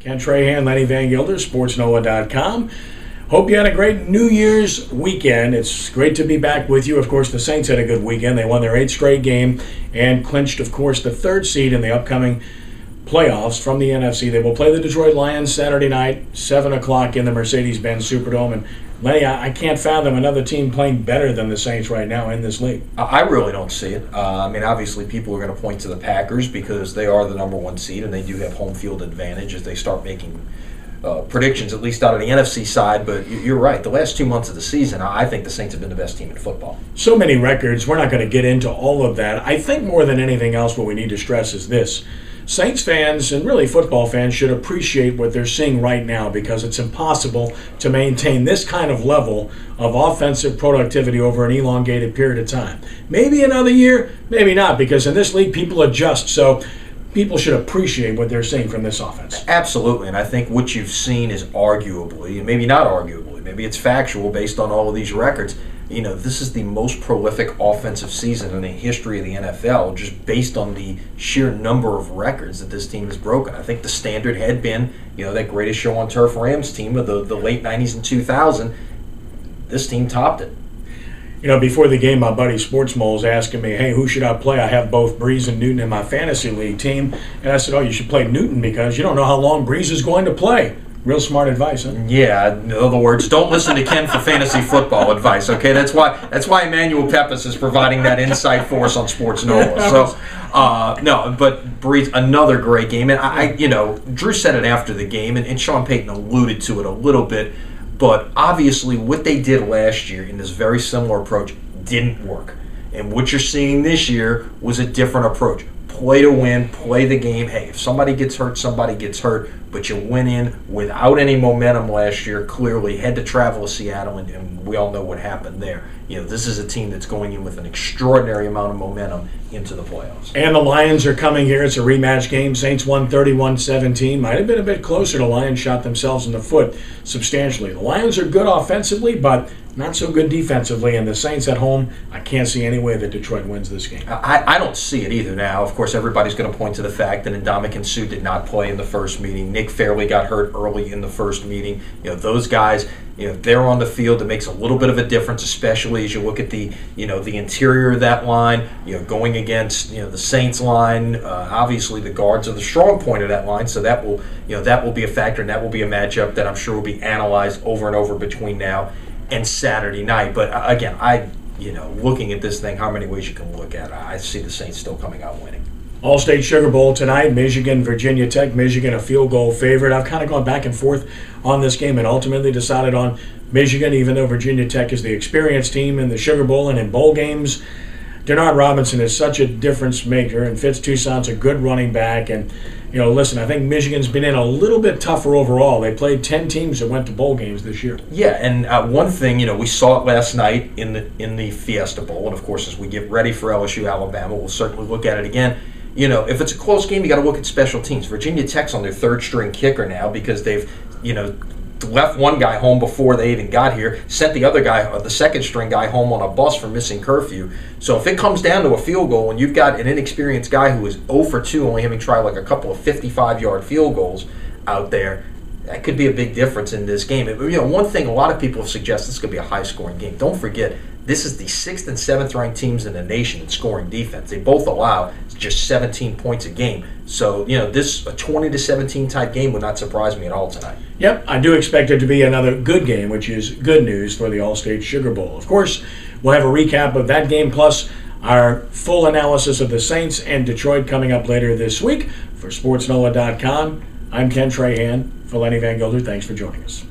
Ken Trahan, Lenny Vangilder, SportsNola.com. Hope you had a great New Year's weekend. It's great to be back with you. Of course, the Saints had a good weekend. They won their 8th straight game and clinched, of course, the 3rd seed in the upcoming playoffs from the NFC. They will play the Detroit Lions Saturday night, 7 o'clock in the Mercedes-Benz Superdome. And Lenny, I can't fathom another team playing better than the Saints right now in this league. I really don't see it. Obviously, people are going to point to the Packers because they are the number 1 seed and they do have home field advantage as they start making predictions, at least out of the NFC side. But you're right. The last 2 months of the season, I think the Saints have been the best team in football. So many records. We're not going to get into all of that. I think more than anything else, what we need to stress is this. Saints fans and really football fans should appreciate what they're seeing right now, because it's impossible to maintain this kind of level of offensive productivity over an elongated period of time. Maybe another year, maybe not, because in this league people adjust. So people should appreciate what they're seeing from this offense. Absolutely, and I think what you've seen is arguably, and maybe not arguably, maybe it's factual based on all of these records, this is the most prolific offensive season in the history of the NFL, just based on the sheer number of records that this team has broken. I think the standard had been, that Greatest Show on Turf Rams team of the late 90s and 2000. This team topped it. Before the game, my buddy Sports Mole was asking me, hey, who should I play? I have both Breeze and Newton in my fantasy league team. And I said, you should play Newton because you don't know how long Breeze is going to play. Real smart advice, huh? Yeah, in other words, don't listen to Ken for fantasy football advice, okay? That's why Emmanuel Peppers is providing that insight for us on Sports Nola. So, but Breeze, another great game. And Drew said it after the game, and Sean Payton alluded to it a little bit. But obviously, what they did last year in this very similar approach didn't work. And what you're seeing this year was a different approach. Play to win, play the game. Hey, if somebody gets hurt, somebody gets hurt. But you went in without any momentum last year, clearly. Had to travel to Seattle, and we all know what happened there. This is a team that's going in with an extraordinary amount of momentum into the playoffs. And the Lions are coming here. It's a rematch game. Saints won 31-17. Might have been a bit closer. The Lions shot themselves in the foot substantially. The Lions are good offensively, but not so good defensively. And the Saints at home, I can't see any way that Detroit wins this game. I don't see it either now. Of course, everybody's going to point to the fact that Ndamukong Suh did not play in the first meeting. Nick Fairley got hurt early in the first meeting. Those guys, they're on the field. It makes a little bit of a difference, especially as you look at the interior of that line, going against, the Saints line. Obviously, the guards are the strong point of that line, so that will be a factor, and that will be a matchup that I'm sure will be analyzed over and over between now and Saturday night. But again, looking at this thing, how many ways you can look at it, I see the Saints still coming out winning. Allstate Sugar Bowl tonight, Michigan, Virginia Tech. Michigan a field goal favorite. I've kind of gone back and forth on this game and ultimately decided on Michigan, even though Virginia Tech is the experienced team in the Sugar Bowl and in bowl games. Denard Robinson is such a difference maker, and Fitz Toussaint's a good running back. And, listen, I think Michigan's been in a little bit tougher overall. They played 10 teams that went to bowl games this year. Yeah, and one thing, we saw it last night in the Fiesta Bowl, and of course, as we get ready for LSU Alabama, we'll certainly look at it again. If it's a close game, you got to look at special teams. Virginia Tech's on their 3rd string kicker now because they've, left one guy home before they even got here, sent the other guy, the 2nd string guy, home on a bus for missing curfew. So if it comes down to a field goal and you've got an inexperienced guy who is 0 for 2, only having tried like a couple of 55-yard field goals out there, that could be a big difference in this game. One thing a lot of people have suggested, this could be a high-scoring game. Don't forget, this is the 6th and 7th ranked teams in the nation in scoring defense. They both allow just 17 points a game. So, this a 20-17 type game would not surprise me at all tonight. Yep, I do expect it to be another good game, which is good news for the Allstate Sugar Bowl. Of course, we'll have a recap of that game plus our full analysis of the Saints and Detroit coming up later this week. For SportsNola.com, I'm Ken Trahan. For Lenny Vangilder, thanks for joining us.